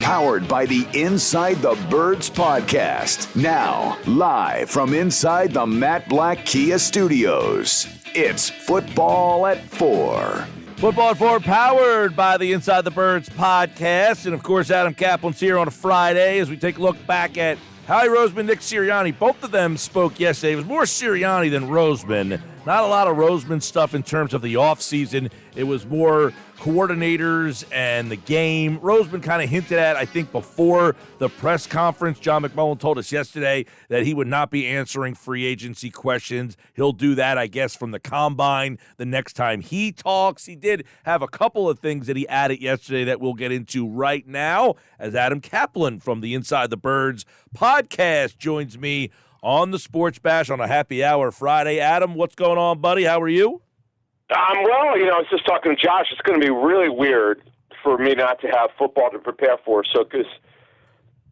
powered by the Inside the Birds podcast. Now, live from inside the Matt Black Kia Studios, it's Football at 4. Football at 4, powered by the Inside the Birds podcast. And, of course, Adam Caplan's here on a Friday as we take a look back at Howie Roseman, Nick Sirianni. Both of them spoke yesterday. It was more Sirianni than Roseman. Not a lot of Roseman stuff in terms of the offseason. It was more coordinators and the game. Roseman kind of hinted at, I think, before the press conference. John McMullen told us yesterday that he would not be answering free agency questions. He'll do that, I guess, from the combine the next time he talks. He did have a couple of things that he added yesterday that we'll get into right now as Adam Caplan from the Inside the Birds podcast joins me on the Sports Bash on a happy hour Friday. Adam, what's going on, buddy? How are you? Well, I was just talking to Josh. It's going to be really weird for me not to have football to prepare for. So, because,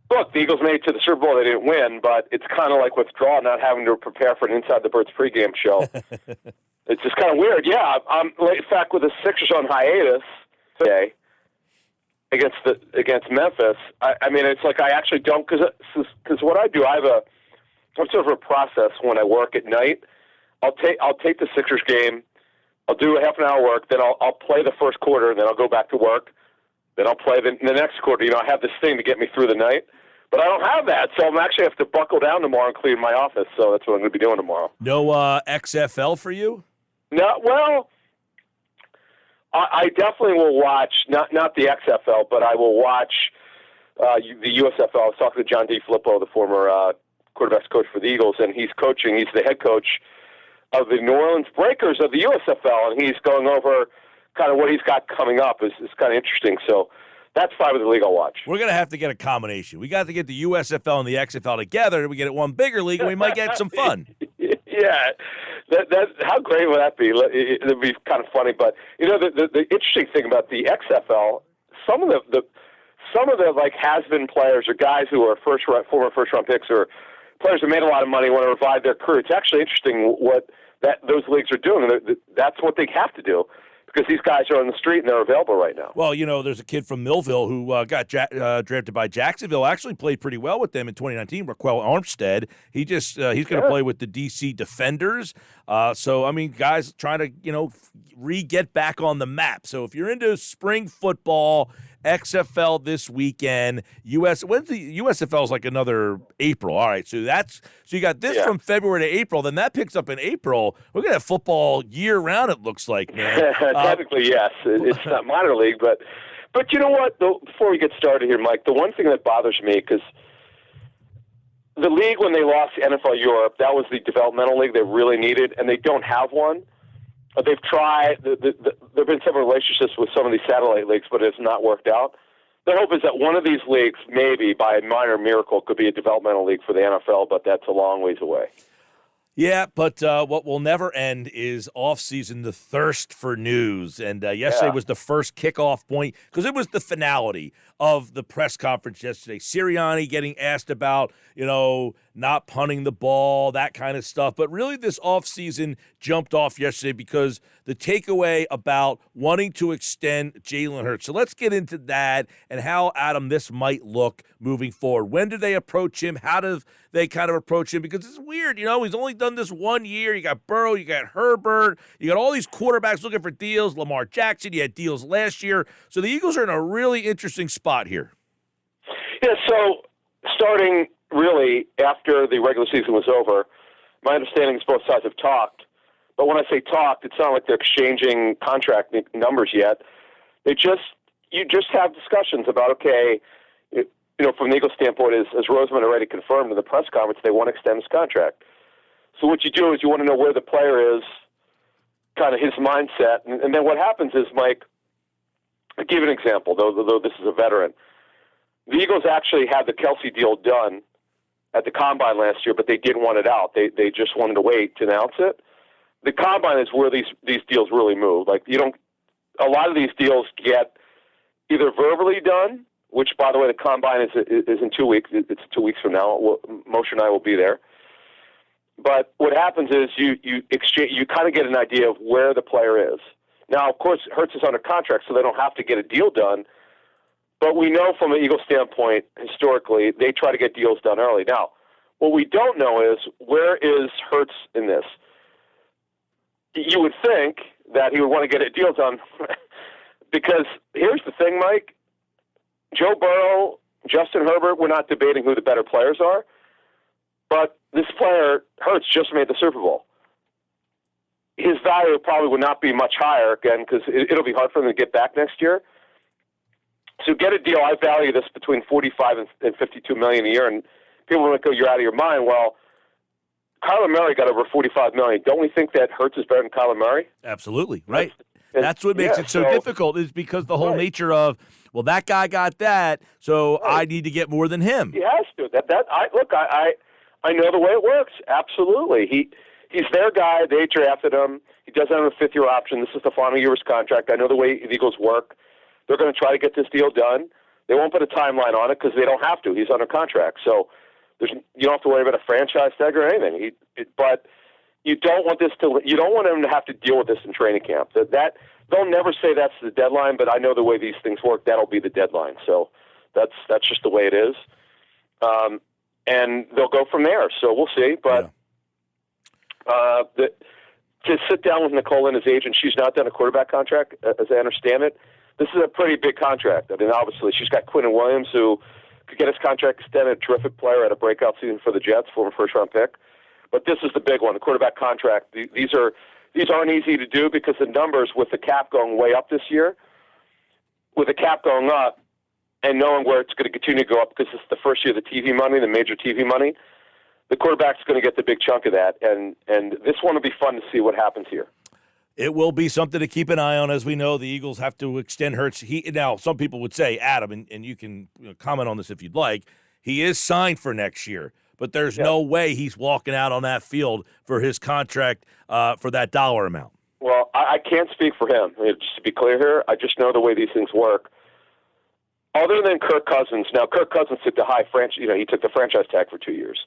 look, the Eagles made it to the Super Bowl. They didn't win, but it's kind of like withdrawal, not having to prepare for an Inside the Birds pregame show. It's just kind of weird. Yeah, I'm in fact with the Sixers on hiatus today against Memphis. I mean, it's like I actually don't, because what I do, I'm sort of a process when I work at night. I'll take the Sixers game. I'll do a half an hour work, then I'll play the first quarter, and then I'll go back to work. Then I'll play the next quarter. I have this thing to get me through the night. But I don't have that, so I'm actually have to buckle down tomorrow and clean my office. So that's what I'm going to be doing tomorrow. No XFL for you? No, well, I definitely will watch, not the XFL, but I will watch the USFL. I was talking to John DeFilippo, the former quarterbacks coach for the Eagles, and he's coaching. He's the head coach of the New Orleans Breakers of the USFL, and he's going over kind of what he's got coming up. Is kind of interesting. So that's probably the league I'll watch. We're going to have to get a combination. We got to get the USFL and the XFL together. We get it one bigger league, and we might get some fun. Yeah. That how great would that be? It'd be kind of funny. But, the interesting thing about the XFL, some of the like has-been players or guys who are former first-round picks or players who made a lot of money want to revive their career. It's actually interesting what those leagues are doing. That's what they have to do because these guys are on the street and they're available right now. Well, there's a kid from Millville who got drafted by Jacksonville. Actually played pretty well with them in 2019. Raquel Armstead. He's going to play with the DC Defenders. So I mean, guys trying to get back on the map. So if you're into spring football, XFL this weekend, when's the USFL is like another April. All right, so you got this from February to April, then that picks up in April. We're gonna have football year round. It looks like, man. Technically, yes, it's not minor league, but you know what? Before we get started here, Mike, the one thing that bothers me because the league when they lost NFL Europe, that was the developmental league they really needed, and they don't have one. They've tried. There have been some relationships with some of these satellite leagues, but it's not worked out. Their hope is that one of these leagues, maybe by a minor miracle, could be a developmental league for the NFL, but that's a long ways away. Yeah, but what will never end is off-season, the thirst for news. And yesterday was the first kickoff point because it was the finality of the press conference yesterday. Sirianni getting asked about, not punting the ball, that kind of stuff. But really this offseason jumped off yesterday because the takeaway about wanting to extend Jalen Hurts. So let's get into that and how, Adam, this might look moving forward. When do they approach him? How do they kind of approach him? Because it's weird, he's only done this 1 year. You got Burrow, you got Herbert, you got all these quarterbacks looking for deals. Lamar Jackson, you had deals last year. So the Eagles are in a really interesting spot here. Yeah, so starting really after the regular season was over, my understanding is both sides have talked. But when I say talked, it's not like they're exchanging contract numbers yet. You just have discussions about, okay, from the Eagles standpoint, as Roseman already confirmed in the press conference, they want to extend his contract. So what you do is you want to know where the player is, kind of his mindset. And then what happens is, Mike, I'll give you an example, though this is a veteran. The Eagles actually had the Kelsey deal done at the Combine last year, but they didn't want it out. They just wanted to wait to announce it. The Combine is where these deals really move. Like, a lot of these deals get either verbally done, which, by the way, the Combine is in 2 weeks. It's 2 weeks from now. Moshe and I will be there. But what happens is you kind of get an idea of where the player is. Now, of course, Hurts is under contract, so they don't have to get a deal done. But we know from an Eagles standpoint, historically, they try to get deals done early. Now, what we don't know is where is Hurts in this? You would think that he would want to get a deal done because here's the thing, Mike. Joe Burrow, Justin Herbert, we're not debating who the better players are, but this player, Hurts, just made the Super Bowl. His value probably would not be much higher, again, because it'll be hard for him to get back next year. So get a deal. I value this between $45 and $52 million a year, and people are going to go, "You're out of your mind." Well, Kyler Murray got over $45 million. Don't we think that Hurts is better than Kyler Murray? Absolutely, right. That's what makes it so difficult, is because the whole nature of, well, that guy got that, so I need to get more than him. He has to. I know the way it works. Absolutely. He's their guy. They drafted him. He doesn't have a fifth-year option. This is the final year of his contract. I know the way the Eagles work. They're going to try to get this deal done. They won't put a timeline on it because they don't have to. He's under contract. So you don't have to worry about a franchise tag or anything. But you don't want him to have to deal with this in training camp. That they'll never say that's the deadline, but I know the way these things work, that'll be the deadline. So that's just the way it is. And they'll go from there. So we'll see. But to sit down with Nicole and his agent, she's not done a quarterback contract, as I understand it. This is a pretty big contract. I mean, obviously, she's got Quinnen Williams, who could get his contract extended, a terrific player at a breakout season for the Jets, former first-round pick. But this is the big one, the quarterback contract. These aren't easy to do because the numbers with the cap going way up this year, with the cap going up and knowing where it's going to continue to go up because it's the first year of the TV money, the major TV money, the quarterback's going to get the big chunk of that. And this one will be fun to see what happens here. It will be something to keep an eye on. As we know, the Eagles have to extend Hurts. Now, some people would say, Adam, and you can comment on this if you'd like, he is signed for next year, but there's no way he's walking out on that field for his contract for that dollar amount. Well, I can't speak for him. Just to be clear here, I just know the way these things work. Other than Kirk Cousins, now Kirk Cousins took the he took the franchise tag for 2 years.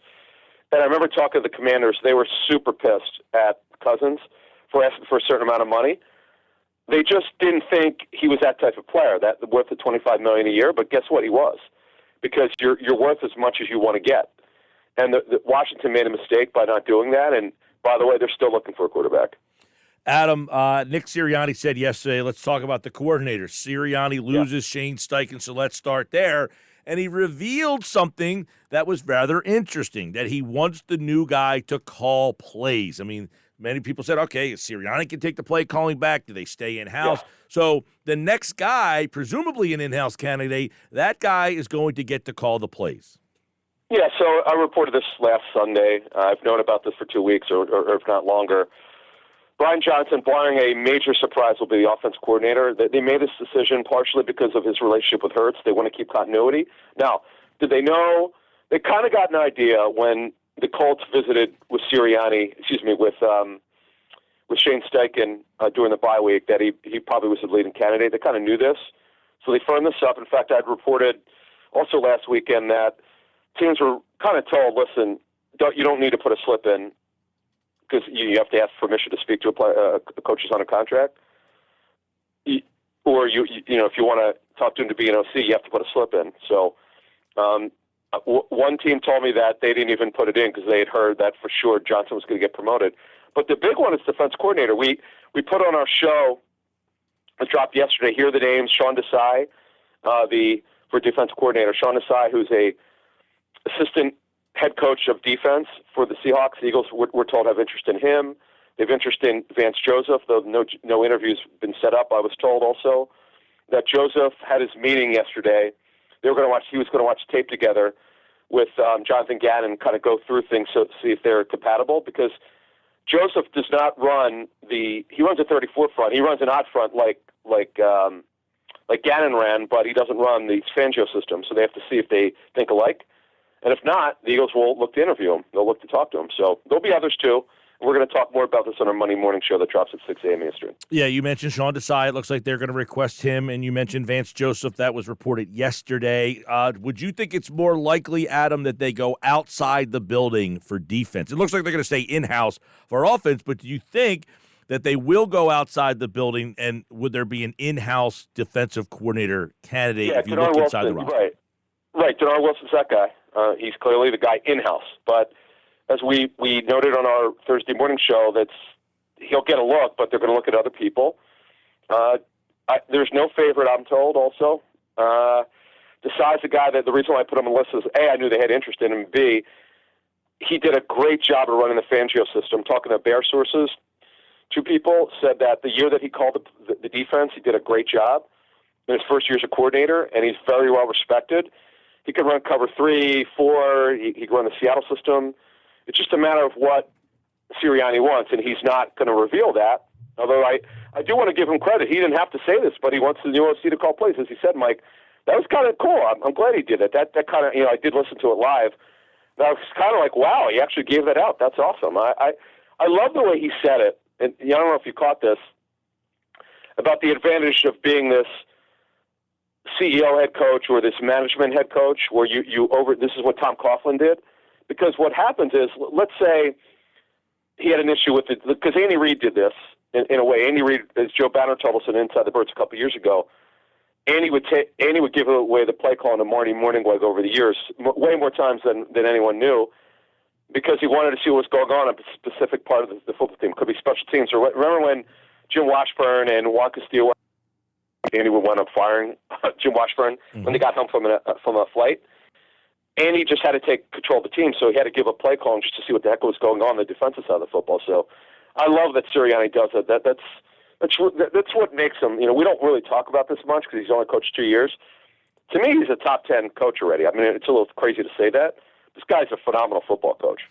And I remember talking to the Commanders, they were super pissed at Cousins for asking for a certain amount of money. They just didn't think he was that type of player, that worth the $25 million a year. But guess what? He was, because you're worth as much as you want to get. And the Washington made a mistake by not doing that. And by the way, they're still looking for a quarterback. Adam, Nick Sirianni said yesterday, let's talk about the coordinators. Sirianni loses Shane Steichen, so let's start there. And he revealed something that was rather interesting, that he wants the new guy to call plays. I mean, many people said, okay, Sirianni can take the play calling back. Do they stay in-house? Yeah. So the next guy, presumably an in-house candidate, that guy is going to get to call the plays. Yeah, so I reported this last Sunday. I've known about this for 2 weeks or if not longer. Brian Johnson, barring a major surprise, will be the offense coordinator. They made this decision partially because of his relationship with Hurts. They want to keep continuity. Now, did they know? They kind of got an idea when the Colts visited with Sirianni, with Shane Steichen during the bye week, that he probably was the leading candidate. They kind of knew this, so they firmed this up. In fact, I'd reported also last weekend that teams were kind of told, listen, you don't need to put a slip in because you have to ask permission to speak to a coach who's on a contract. Or if you want to talk to him to be an OC, you have to put a slip in. So one team told me that they didn't even put it in because they had heard that for sure Johnson was going to get promoted. But the big one is defense coordinator. We put on our show, it dropped yesterday, here are the names: Sean Desai, for defense coordinator. Sean Desai, who's a assistant head coach of defense for the Seahawks. The Eagles, we're told, have interest in him. They have interest in Vance Joseph, though no interviews been set up. I was told also that Joseph had his meeting yesterday. He was going to watch tape together with Jonathan Gannon and kind of go through things to see if they're compatible, because Joseph does not run he runs a 34 front. He runs an odd front like Gannon ran, but he doesn't run the Fangio system. So they have to see if they think alike. And if not, the Eagles will look to interview him. They'll look to talk to him. So there'll be others too. We're going to talk more about this on our Monday morning show that drops at 6 a.m. Eastern. Yeah, you mentioned Sean Desai. It looks like they're going to request him, and you mentioned Vance Joseph. That was reported yesterday. Would you think it's more likely, Adam, that they go outside the building for defense? It looks like they're going to stay in-house for offense, but do you think, that they will go outside the building, and would there be an in-house defensive coordinator candidate if you look inside the roster? Right. Denard Wilson's that guy. He's clearly the guy in-house. But as we noted on our Thursday morning show, he'll get a look, but they're going to look at other people. There's no favorite, I'm told, also. Besides the guy the reason why I put him on the list is, A, I knew they had interest in him, B, he did a great job of running the Fangio system. Talking to Bear sources, two people said that the year that he called the defense, he did a great job in his first year as a coordinator, and he's very well respected. He could run cover 3, 4, he could run the Seattle system. It's just a matter of what Sirianni wants, and he's not going to reveal that. Although I do want to give him credit. He didn't have to say this, but he wants the new OC to call plays. As he said, Mike, that was kind of cool. I'm glad he did it. That kind of, I did listen to it live. That was kind of like, wow, he actually gave that out. That's awesome. I love the way he said it. And I don't know if you caught this, about the advantage of being this CEO head coach or this management head coach where this is what Tom Coughlin did. Because what happens is, let's say he had an issue with it, because Andy Reid did this in a way. Andy Reid, as Joe Banner told us in Inside the Birds a couple of years ago, Andy would give away the play call to Marty Morningweg over the years, way more times than anyone knew, because he wanted to see what was going on in a specific part of the football team. Could be special teams. Or remember when Jim Washburn and Juan Castillo, Andy would wind up firing Jim Washburn when they got home from a flight. Andy just had to take control of the team, so he had to give a play call just to see what the heck was going on the defensive side of the football. So I love that Sirianni does it. That's what makes him. We don't really talk about this much because he's only coached 2 years. To me, he's a top 10 coach already. I mean, it's a little crazy to say that. This guy's a phenomenal football coach.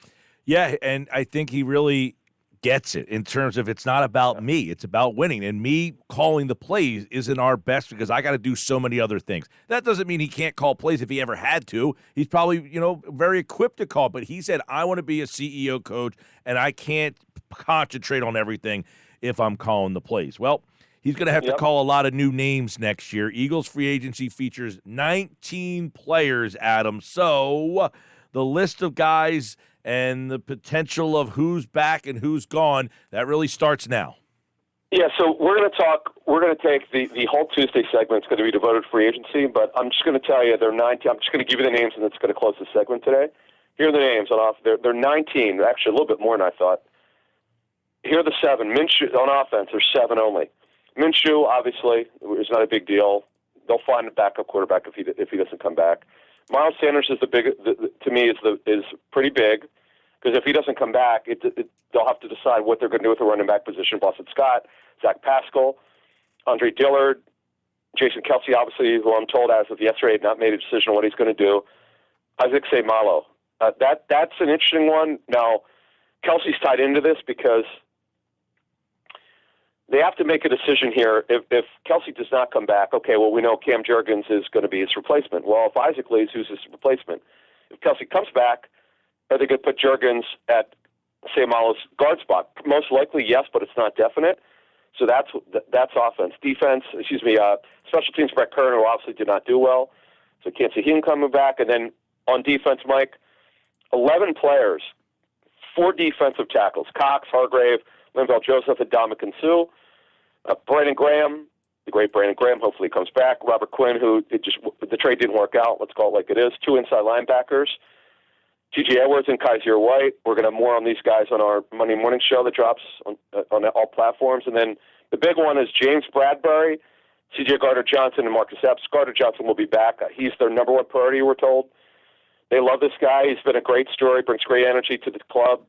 Yeah, and I think he really gets it in terms of it's not about me, it's about winning. And me calling the plays isn't our best because I got to do so many other things. That doesn't mean he can't call plays if he ever had to. He's probably, very equipped to call, but he said, I want to be a CEO coach and I can't concentrate on everything if I'm calling the plays. Well, he's going to have to call a lot of new names next year. Eagles free agency features 19 players, Adam. So the list of guys and the potential of who's back and who's gone, that really starts now. Yeah, so we're going to take the whole Tuesday segment. It's going to be devoted to free agency, but I'm just going to tell you they're 19. I'm just going to give you the names, and it's going to close the segment today. Here are the names. They're 19, actually a little bit more than I thought. Here are the 7. Minshew, on offense, there's 7 only. Minshew, obviously, is not a big deal. They'll find a backup quarterback if he doesn't come back. Miles Sanders is to me is pretty big, because if he doesn't come back, they'll have to decide what they're going to do with the running back position. Boston Scott, Zach Pascal, Andre Dillard, Jason Kelsey, obviously, who I'm told as of yesterday had not made a decision on what he's going to do. Isaac Seumalo. That's an interesting one. Now, Kelsey's tied into this because they have to make a decision here. If Kelsey does not come back, okay, well, we know Cam Jurgens is going to be his replacement. Well, if Isaac leaves, who's his replacement? If Kelsey comes back, are they going to put Jurgens at Seumalo's guard spot? Most likely, yes, but it's not definite. So that's offense. Defense, special teams, Brett Kern, who obviously did not do well. So can't see him coming back. And then on defense, Mike, 11 players, 4 defensive tackles, Cox, Hargrave, Linval Joseph, and Dominican Sue. Brandon Graham, the great Brandon Graham, hopefully comes back. Robert Quinn, the trade didn't work out. Let's call it like it is. 2 inside linebackers. T.J. Edwards and Kaiser White. We're going to have more on these guys on our Monday morning show that drops on all platforms. And then the big one is James Bradbury, C.J. Gardner-Johnson, and Marcus Epps. Gardner-Johnson will be back. He's their number 1 priority, we're told. They love this guy. He's been a great story, brings great energy to the club.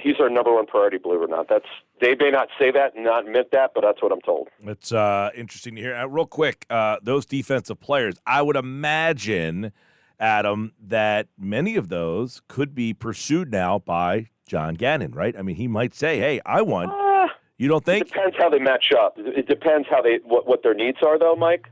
He's our number 1 priority, believe it or not. They may not say that and not admit that, but that's what I'm told. It's interesting to hear. Real quick, those defensive players, I would imagine, Adam, that many of those could be pursued now by John Gannon, right? I mean, he might say, hey, I want. You don't think? It depends how they match up. It depends how what their needs are, though, Mike.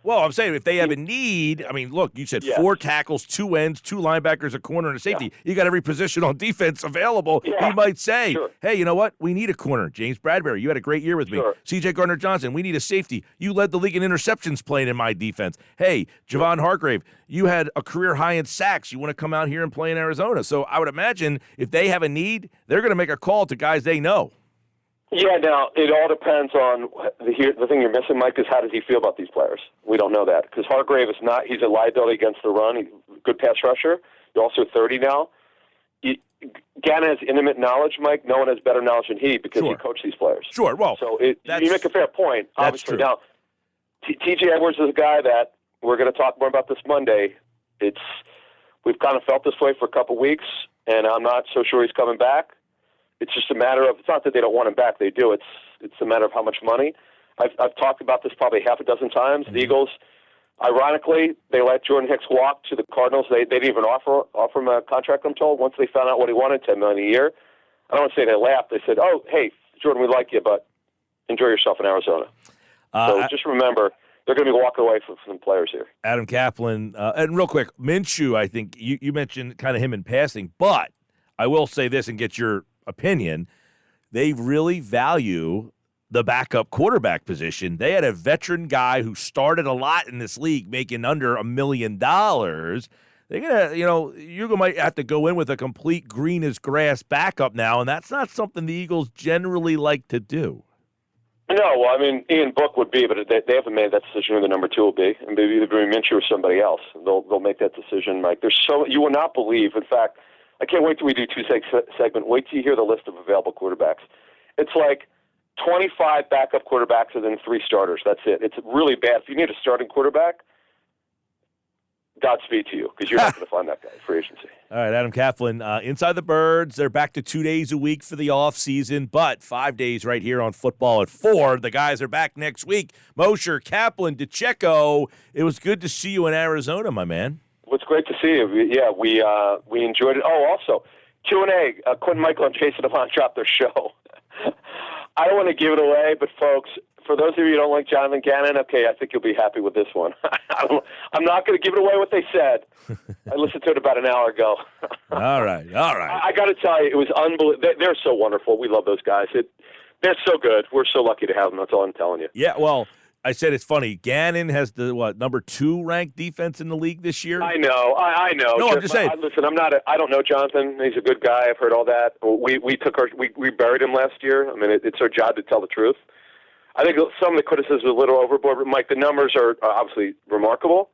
Well, I'm saying if they have a need, I mean, look, you said 4 tackles, 2 ends, 2 linebackers, a corner, and a safety. Yeah. You got every position on defense available. Yeah. He might say, hey, you know what? We need a corner. James Bradbury, you had a great year with me. C.J. Gardner-Johnson, we need a safety. You led the league in interceptions playing in my defense. Hey, Javon Hargrave, you had a career high in sacks. You want to come out here and play in Arizona. So I would imagine if they have a need, they're going to make a call to guys they know. Yeah, now, it all depends on the thing you're missing, Mike, is how does he feel about these players? We don't know that because Hargrave is not – he's a liability against the run. He's a good pass rusher. He's also 30 now. Gannon has intimate knowledge, Mike. No one has better knowledge than he because he coached these players. Sure, well, so you make a fair point, obviously. Now, T.J. Edwards is a guy that we're going to talk more about this Monday. We've kind of felt this way for a couple weeks, and I'm not so sure he's coming back. It's just a matter of, it's not that they don't want him back, they do. It's a matter of how much money. I've talked about this probably half a dozen times. The Eagles, ironically, they let Jordan Hicks walk to the Cardinals. They didn't even offer him a contract, I'm told, once they found out what he wanted, $10 million a year. I don't want to say they laughed. They said, oh, hey, Jordan, we like you, but enjoy yourself in Arizona. So just remember, they're going to be walking away from some players here. Adam Caplan, and real quick, Minshew, I think you mentioned kind of him in passing, but I will say this and get your opinion. They really value the backup quarterback position. They had a veteran guy who started a lot in this league making under $1 million. They're going to, you might have to go in with a complete green as grass backup now, and that's not something the Eagles generally like to do. No, well, I mean, Ian Book would be, but they haven't made that decision who the number two will be, and maybe either Minshew or somebody else. They'll make that decision, Mike. You will not believe, in fact, I can't wait till we do segment. Wait till you hear the list of available quarterbacks. It's like 25 backup quarterbacks and then 3 starters. That's it. It's really bad. If you need a starting quarterback, Godspeed to you because you're not going to find that guy for agency. All right, Adam Caplan, Inside the Birds. They're back to 2 days a week for the offseason, but 5 days right here on Football at 4. The guys are back next week. Mosher, Caplan, DeCecco. It was good to see you in Arizona, my man. Well, it's great to see you. Yeah, we enjoyed it. Oh, also, Q&A. Quentin Michael and Jason Avant dropped their show. I don't want to give it away, but folks, for those of you who don't like Jonathan Gannon, okay, I think you'll be happy with this one. I'm not going to give it away what they said. I listened to it about an hour ago. All right. I got to tell you, it was unbelievable. They're so wonderful. We love those guys. They're so good. We're so lucky to have them. That's all I'm telling you. Yeah, well, I said it's funny. Gannon has the number 2 ranked defense in the league this year. I know. No, I'm just saying. Listen, I don't know Jonathan. He's a good guy. I've heard all that. We buried him last year. I mean, it's our job to tell the truth. I think some of the criticism is a little overboard, but Mike, the numbers are obviously remarkable.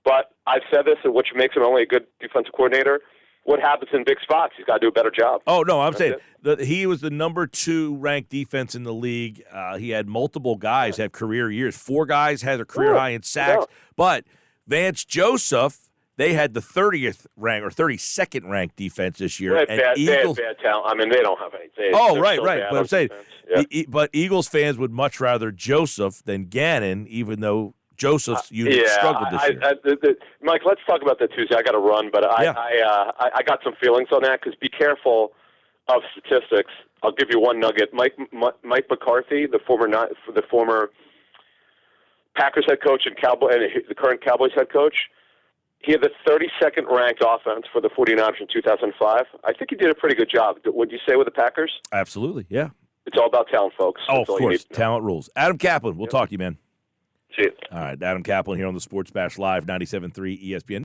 But I've said this, which makes him only a good defensive coordinator. What happens in big spots? He's got to do a better job. Oh, no, I'm saying he was the number 2 ranked defense in the league. He had multiple guys have career years. 4 guys had a career high in sacks. Yeah. But Vance Joseph, they had the 30th rank or 32nd ranked defense this year. They had bad talent. I mean, they don't have any. Right. But I'm saying, but Eagles fans would much rather Joseph than Gannon, even though Joseph's unit struggled this year. Mike, let's talk about that Tuesday. I got to run, but I got some feelings on that because be careful of statistics. I'll give you one nugget. Mike McCarthy, the former Packers head coach and the current Cowboys head coach, he had the 32nd ranked offense for the 49ers in 2005. I think he did a pretty good job. Would you say with the Packers? Absolutely, yeah. It's all about talent, folks. Of course. Talent rules. Adam Caplan, we'll talk to you, man. See you. All right, Adam Caplan here on the Sports Bash Live, 97.3 ESPN.